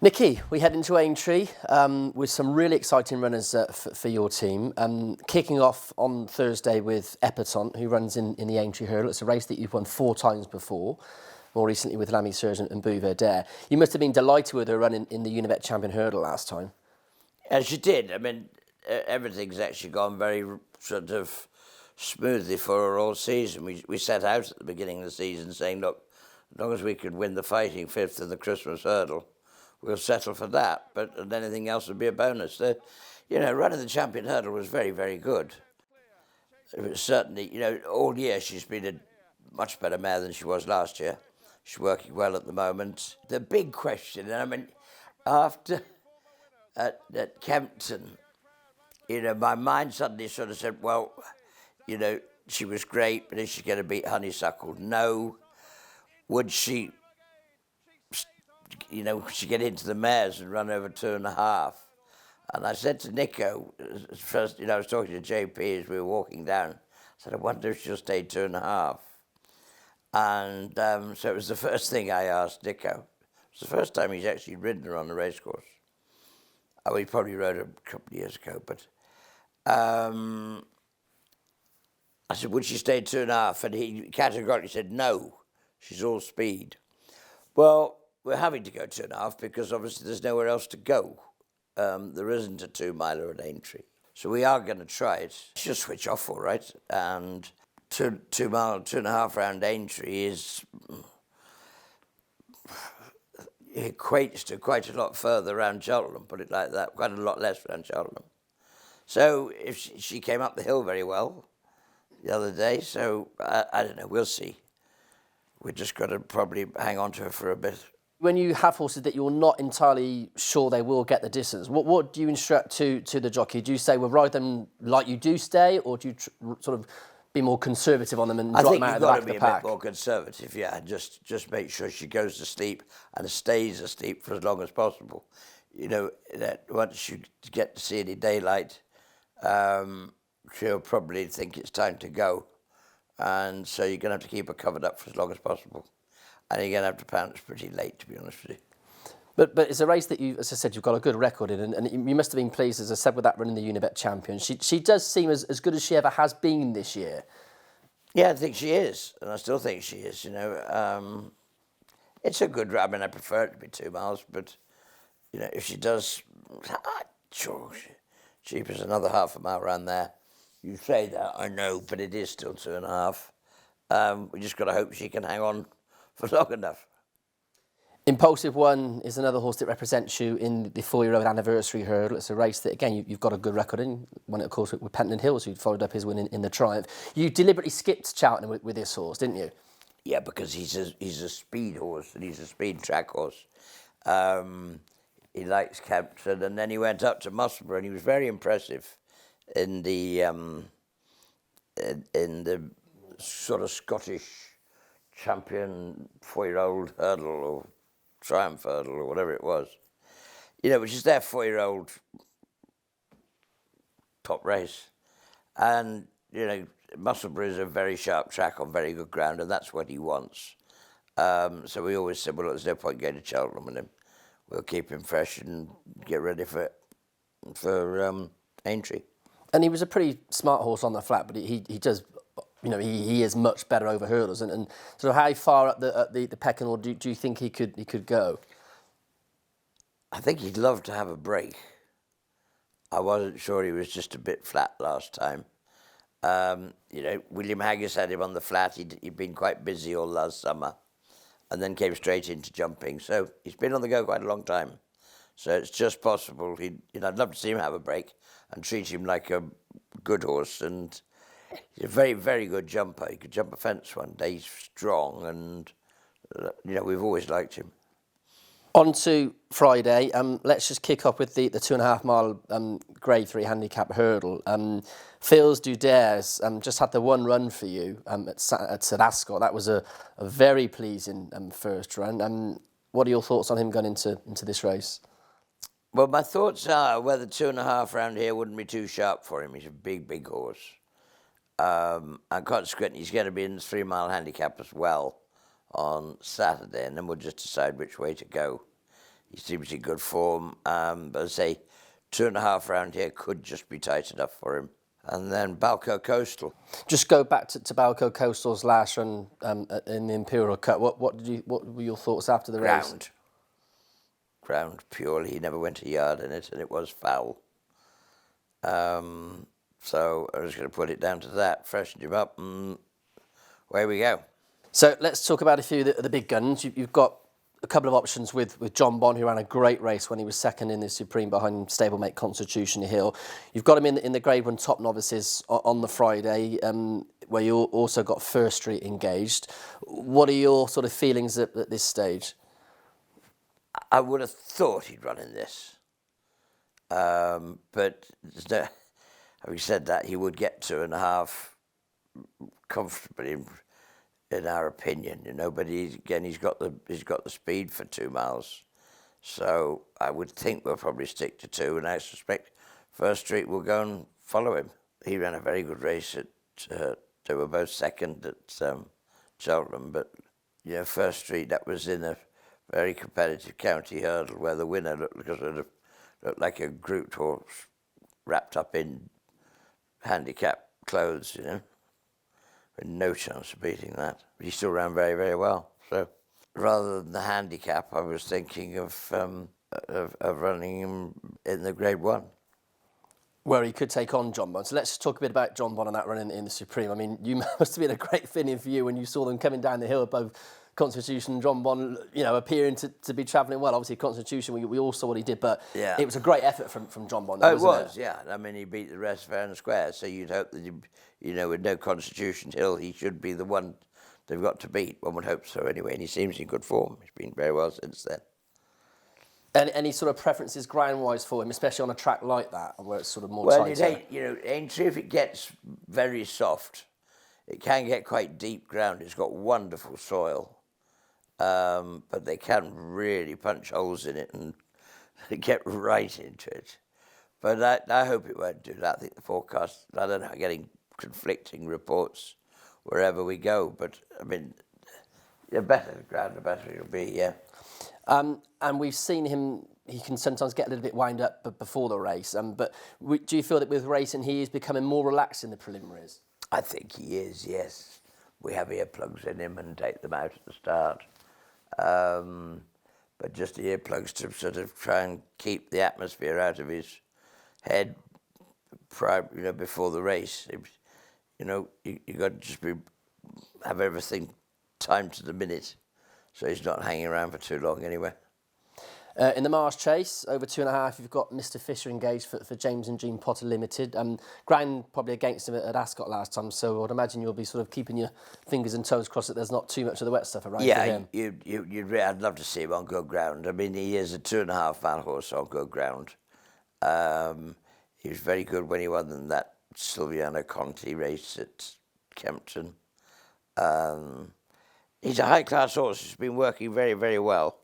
Nicky, we head into Aintree with some really exciting runners for your team. Kicking off on Thursday with Epatante, who runs in the Aintree Hurdle. It's a race that you've won 4 times before, more recently with NOVICES and Buverdare. You must have been delighted with her run in the Unibet Champion Hurdle last time. As she did. I mean, everything's actually gone very sort of smoothly for her all season. We set out at the beginning of the season saying, look, as long as we could win the fighting 5th in the Christmas Hurdle, we'll settle for that, but anything else would be a bonus. Running the Champion Hurdle was very, very good. It was certainly, all year she's been a much better mare than she was last year. She's working well at the moment. The big question, and I mean, after at Kempton, my mind suddenly sort of said, well, she was great, but is she going to beat Honeysuckle? No. Would she... she get into the mares and run over 2.5. And I said to Nico, first, I was talking to JP as we were walking down, I said, I wonder if she'll stay 2.5. And so it was the first thing I asked Nico. It was the first time he's actually ridden her on the racecourse. Oh, he probably rode her a couple of years ago, but I said, would she stay 2.5? And he categorically said, no, she's all speed. Well, we're having to go 2.5 because obviously there's nowhere else to go. There isn't a 2-miler at Aintree. So we are going to try it. She'll switch off all right. And 2.5 round Aintree equates to quite a lot further around Cheltenham, put it like that, quite a lot less around Cheltenham. So if she came up the hill very well the other day, so I don't know, we'll see. We're just got to probably hang on to her for a bit. When you have horses that you're not entirely sure they will get the distance, what do you instruct to the jockey? Do you say, well, ride them like you do stay, or do you sort of be more conservative on them and drop them out of the back of the pack? I think you've got to be a bit more conservative, yeah. Just make sure she goes to sleep and stays asleep for as long as possible. That once you get to see any daylight, she'll probably think it's time to go. And so you're going to have to keep her covered up for as long as possible. And you're going to have to pounce pretty late, to be honest with you. But it's a race that you, as I said, you've got a good record in, and you must have been pleased, as I said, with that run in the Unibet Champion. She does seem as good as she ever has been this year. Yeah, I think she is, and I still think she is. It's a good run. I mean, I prefer it to be 2 miles, but if she does, sure, cheap as another half a mile around there. You say that, I know, but it is still 2.5. We just got to hope she can hang on for long enough. Impulsive One is another horse that represents you in the 4-year-old anniversary hurdle. It's a race that, again, you've got a good record in. Won it, of course, with Pentland Hills, who followed up his win in the Triumph. You deliberately skipped Cheltenham with this horse, didn't you? Yeah, because he's a speed horse and he's a speed track horse. He likes Kempton, and then he went up to Musselburgh, and he was very impressive in the sort of Scottish champion 4-year-old hurdle or Triumph hurdle or whatever it was, which is their 4-year-old top race. And, Musselburgh is a very sharp track on very good ground, and that's what he wants. So we always said, well, there's no point going to Cheltenham with him. We'll keep him fresh and get ready for Aintree. And he was a pretty smart horse on the flat, but he does... he is much better over hurdles. And so how far up the pecking order do you think he could go? I think he'd love to have a break. I wasn't sure he was just a bit flat last time. William Haggis had him on the flat. He'd been quite busy all last summer and then came straight into jumping. So he's been on the go quite a long time. So it's just possible. I'd love to see him have a break and treat him like a good horse. And he's a very, very good jumper. He could jump a fence one day. He's strong, and we've always liked him. On to Friday. Let's just kick off with the 2.5 mile Grade 3 handicap hurdle. Phil's Dudares just had the one run for you at St Ascot. That was a very pleasing first run. What are your thoughts on him going into this race? Well, my thoughts are whether 2.5 round here wouldn't be too sharp for him. He's a big, big horse. And consequently, he's going to be in the 3 mile handicap as well on Saturday, and then we'll just decide which way to go. He seems in good form. But I say 2.5 round here could just be tight enough for him. And then Balco Coastal. Just go back to Balco Coastal's last run in the Imperial Cup. What were your thoughts after the race? Ground purely. He never went a yard in it, and it was foul. So I was going to put it down to that, freshen him up, and away we go. So let's talk about a few of the big guns. You've got a couple of options with Jonbon, who ran a great race when he was second in the Supreme behind stablemate Constitution Hill. You've got him in the Grade 1 top novices on the Friday, where you also got First Street engaged. What are your sort of feelings at this stage? I would have thought he'd run in this. But having said that, he would get 2.5 comfortably, in our opinion, But he's got the speed for 2 miles, so I would think we'll probably stick to 2. And I suspect First Street will go and follow him. He ran a very good race at. They were both second at Cheltenham, but First Street, that was in a very competitive county hurdle where the winner looked like a grouped horse wrapped up in handicap clothes, with no chance of beating that. But he still ran very, very well. So rather than the handicap, I was thinking of running him in the Grade 1. Where he could take on Jonbon. So let's talk a bit about Jonbon and that run in the Supreme. I mean, you must have been a great feeling for you when you saw them coming down the hill above Constitution and Jonbon, appearing to be travelling well. Obviously, Constitution, we all saw what he did, but it was a great effort from Jonbon. Oh, it was, yeah. I mean, he beat the rest fair and square, so you'd hope that, with no Constitution Hill, he should be the one they've got to beat. One would hope so anyway, and he seems in good form. He's been very well since then. Any sort of preferences ground-wise for him, especially on a track like that, where it's sort of more tighter? Well, Aintree, if it gets very soft, it can get quite deep ground. It's got wonderful soil. But they can really punch holes in it and get right into it. But I hope it won't do that. I think the forecast, I don't know, getting conflicting reports wherever we go. But, I mean, the better the ground, the better it'll be, yeah. And we've seen him, he can sometimes get a little bit wound up before the race. But do you feel that with racing he is becoming more relaxed in the preliminaries? I think he is, yes. We have earplugs in him and take them out at the start. But just the earplugs to sort of try and keep the atmosphere out of his head before the race. You got to just have everything timed to the minute, so he's not hanging around for too long anyway. In the Marsh Chase, over 2.5, you've got Mr. Fisher engaged for James and Jean Potter Limited. Grand probably against him at Ascot last time, so I'd imagine you'll be sort of keeping your fingers and toes crossed that there's not too much of the wet stuff around for him. Yeah, I'd love to see him on good ground. I mean, he is a 2.5 mile horse on good ground. He was very good when he won that Silviano Conti race at Kempton. He's a high-class horse who's been working very, very well.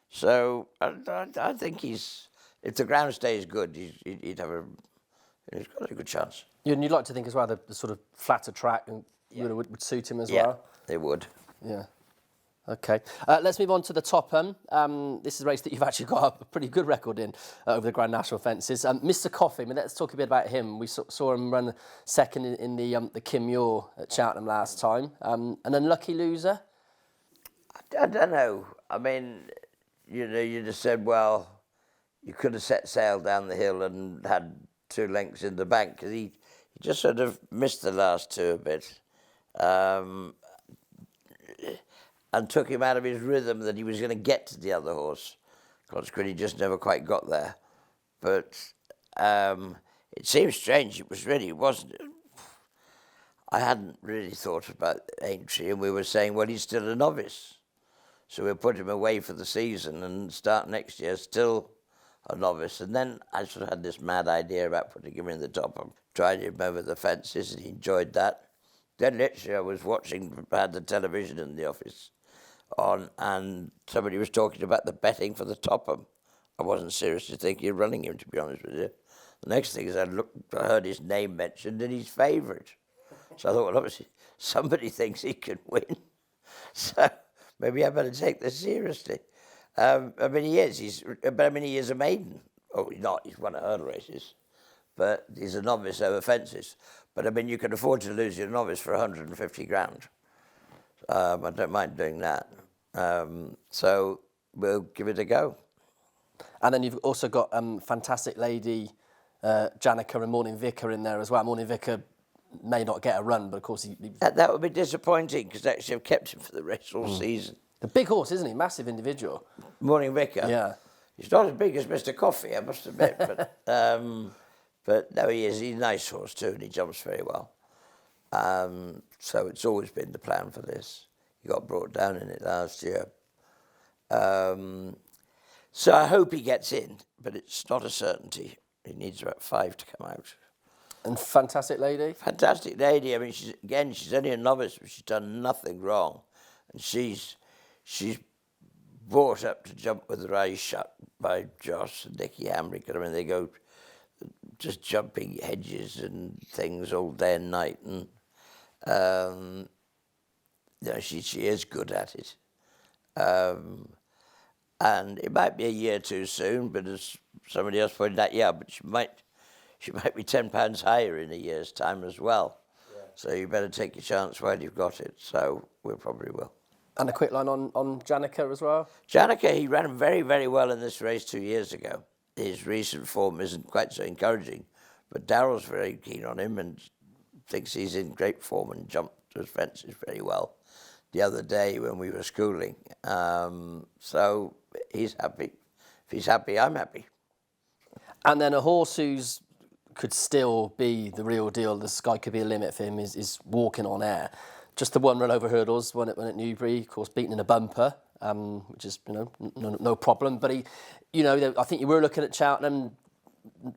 So I think if the ground stays good, he's got a good chance. And you'd like to think as well the sort of flatter track would suit him as well? Yeah, it would. Yeah. Okay. Let's move on to the TOPHAM. This is a race that you've actually got a pretty good record in over the Grand National fences. Mr. Coffee, let's talk a bit about him. We saw him run second in the Kim Muir at Cheltenham last time. An unlucky loser? I don't know. I mean, you just said, well, you could have set sail down the hill and had 2 lengths in the bank, because he just sort of missed the last 2 a bit. And took him out of his rhythm that he was going to get to the other horse. Consequently, he just never quite got there. But it seems strange. It wasn't. I hadn't really thought about Aintree, and we were saying, well, he's still a novice. So we'll put him away for the season and start next year still a novice. And then I sort of had this mad idea about putting him in the top. I tried him over the fences and he enjoyed that. Then literally I was watching, I had the television in the office on, and somebody was talking about the betting for the TOPHAM. I wasn't seriously thinking of running him, to be honest with you. The next thing is I heard his name mentioned and he's favourite. So I thought, well, obviously somebody thinks he can win. So maybe I better take this seriously. I mean, he is. But I mean, he is a maiden. Oh, he's not. He's won a hurdle races, but he's a novice over fences. But I mean, you can afford to lose your novice for 150 grand. I don't mind doing that. So we'll give it a go. And then you've also got fantastic lady Janica and Morning Vicar in there as well. Morning Vicar may not get a run, but of course That would be disappointing because actually I've kept him for the race all season. The big horse, isn't he? Massive individual. Morning Vicar. Yeah. He's not as big as Mr. Coffee, I must admit, but no, he is. He's a nice horse too, and he jumps very well. So it's always been the plan for this. He got brought down in it last year. So I hope he gets in, but it's not a certainty. He needs about 5 to come out. And fantastic lady. Fantastic lady. I mean, she's only a novice, but she's done nothing wrong, and she's brought up to jump with her eyes shut by Josh and Nicky Henderson. I mean, they go just jumping hedges and things all day and night, and you know, she is good at it. And it might be a year too soon, but as somebody else pointed out, yeah, but she might be £10 higher in a year's time as well. Yeah. So you better take your chance while you've got it. So we probably will. And a quick line on Janica as well. Janica, he ran very, very well in this race 2 years ago. His recent form isn't quite so encouraging, but Daryl's very keen on him and thinks he's in great form and jumped those fences very well the other day when we were schooling. So he's happy. If he's happy, I'm happy. And then a horse who's could still be the real deal, the sky could be a limit for him, is Walking on Air. Just the one run over hurdles, won at Newbury, of course, beaten in a bumper, which is, you know, no problem. But he, you know, I think you were looking at Cheltenham,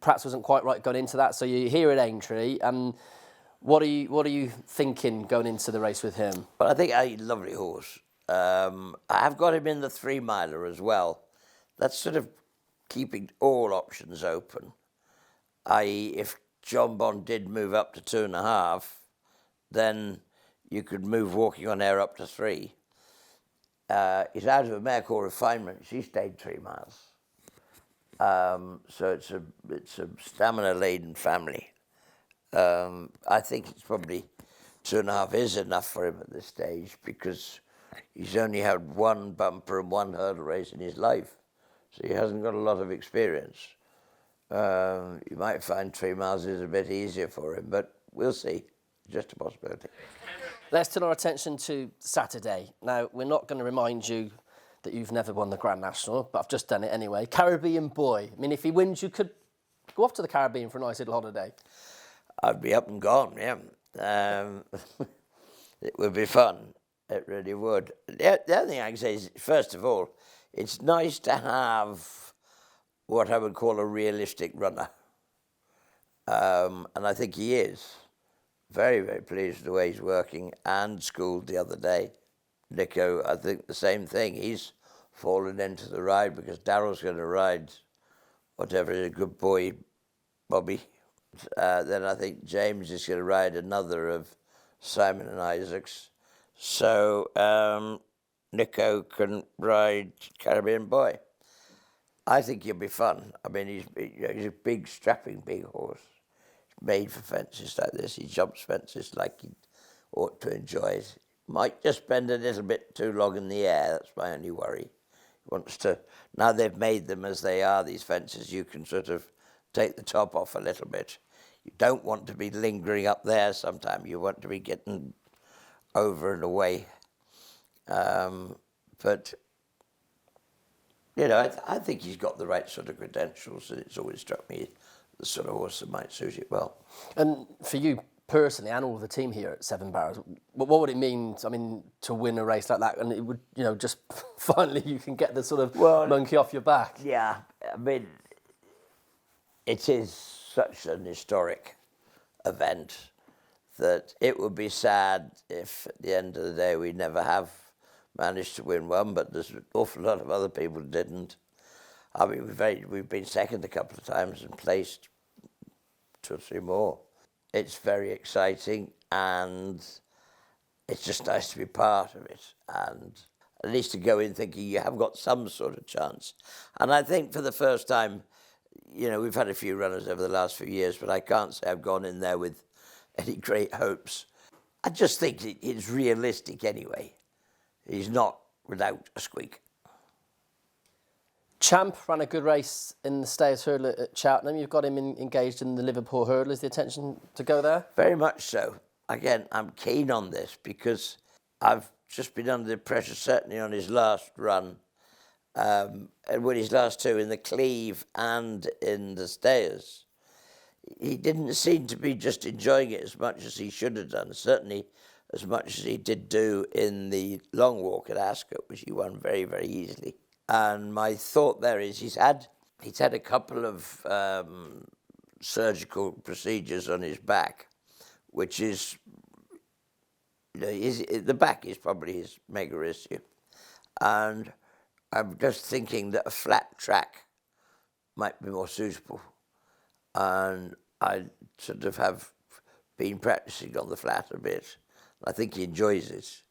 perhaps wasn't quite right going into that. So you're here at Aintree. What are you thinking going into the race with him? Well, I think he's a lovely horse. I've got him in the 3 miler as well. That's sort of keeping all options open. I.e., if Jonbon did move up to 2.5, then you could move Walking on Air up to 3. He's out of a mare called Refinement. She stayed 3 miles. So it's a stamina-laden family. I think it's probably 2.5 is enough for him at this stage because he's only had 1 bumper and 1 hurdle race in his life. So he hasn't got a lot of experience. You might find 3 miles is a bit easier for him, but we'll see. Just a possibility. Let's turn our attention to Saturday. Now, we're not going to remind you that you've never won the Grand National, but I've just done it anyway. Caribean Boy. I mean, if he wins, you could go off to the Caribbean for a nice little holiday. I'd be up and gone, yeah. It would be fun. It really would. The other thing I can say is, first of all, it's nice to have what I would call a realistic runner. And I think he is. Very, very pleased with the way he's working and schooled the other day. Nico, I think the same thing. He's fallen into the ride because Daryl's going to ride whatever is a good boy, Bobby. Then I think James is going to ride another of Simon and Isaac's. So Nico can ride Caribbean Boy. I think he'll be fun. I mean, he's a big, strapping, big horse. He's made for fences like this. He jumps fences like he ought to enjoy it. Might just spend a little bit too long in the air. That's my only worry. He wants to. Now they've made them as they are, these fences, you can sort of take the top off a little bit. You don't want to be lingering up there sometime. You want to be getting over and away. But, you know, I think he's got the right sort of credentials, and it's always struck me the sort of horse that might suit it well. And for you personally, and all of the team here at Seven Barrows, what would it mean, I mean, to win a race like that? And it would, you know, just finally you can get the sort of monkey off your back. Yeah, I mean, it is such an historic event that it would be sad if at the end of the day we never have managed to win one, but there's an awful lot of other people who didn't. I mean, we've been second a couple of times and placed 2 or 3 more. It's very exciting and it's just nice to be part of it. And at least to go in thinking you have got some sort of chance. And I think for the first time, you know, we've had a few runners over the last few years, but I can't say I've gone in there with any great hopes. I just think it's realistic anyway. He's not without a squeak. Champ ran a good race in the Stayers Hurdle at Cheltenham. You've got him engaged in the Liverpool Hurdle. Is the intention to go there? Very much so. Again, I'm keen on this because I've just been under the pressure, certainly on his last run, and with his last two in the Cleve and in the Stayers. He didn't seem to be just enjoying it as much as he should have done, certainly as much as he did do in the long walk at Ascot, which he won very, very easily. And my thought there is he's had a couple of surgical procedures on his back, which is, you know, the back is probably his mega issue. And I'm just thinking that a flat track might be more suitable. And I sort of have been practicing on the flat a bit. I think he enjoys it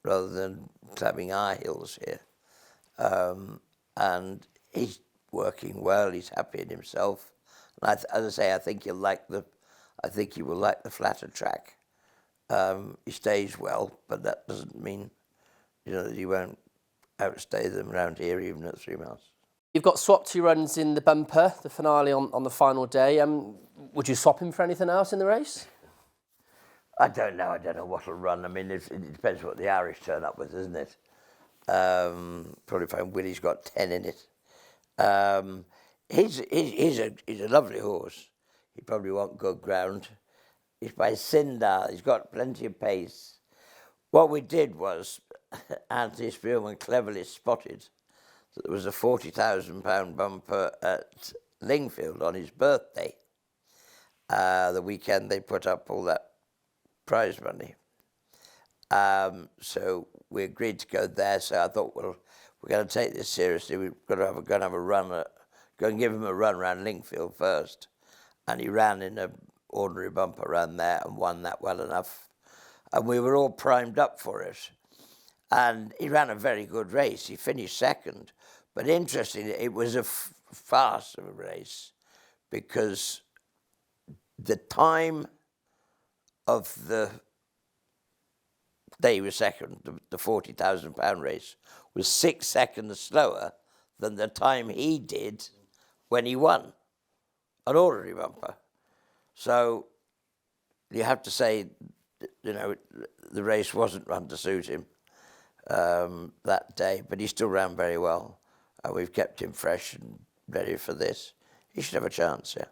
rather than climbing our hills here. And he's working well. He's happy in himself. And as I say, I think he will like the flatter track. He stays well, but that doesn't mean, you know, that he won't outstay them around here even at 3 miles. You've got swapped 2 runs in the bumper, the finale on the final day. Would you swap him for anything else in the race? I don't know. I don't know what'll run. I mean, it depends what the Irish turn up with, isn't it? Probably find Willie's got 10 in it. He's a lovely horse. He probably won't go ground. He's by Sindar. He's got plenty of pace. What we did was, Anthony Spearman cleverly spotted that there was a £40,000 bumper at Lingfield on his birthday. The weekend they put up all that prize money. So we agreed to go there. So I thought, well, we're going to take this seriously. We're going to have a run, go and give him a run around Lingfield first. And he ran in an ordinary bumper around there and won that well enough. And we were all primed up for it. And he ran a very good race. He finished second. But interestingly, it was a farce of a race because the time of the day he was second, the £40,000 race, was 6 seconds slower than the time he did when he won an ordinary bumper. So you have to say, you know, the race wasn't run to suit him that day, but he still ran very well. We've kept him fresh and ready for this. He should have a chance, yeah.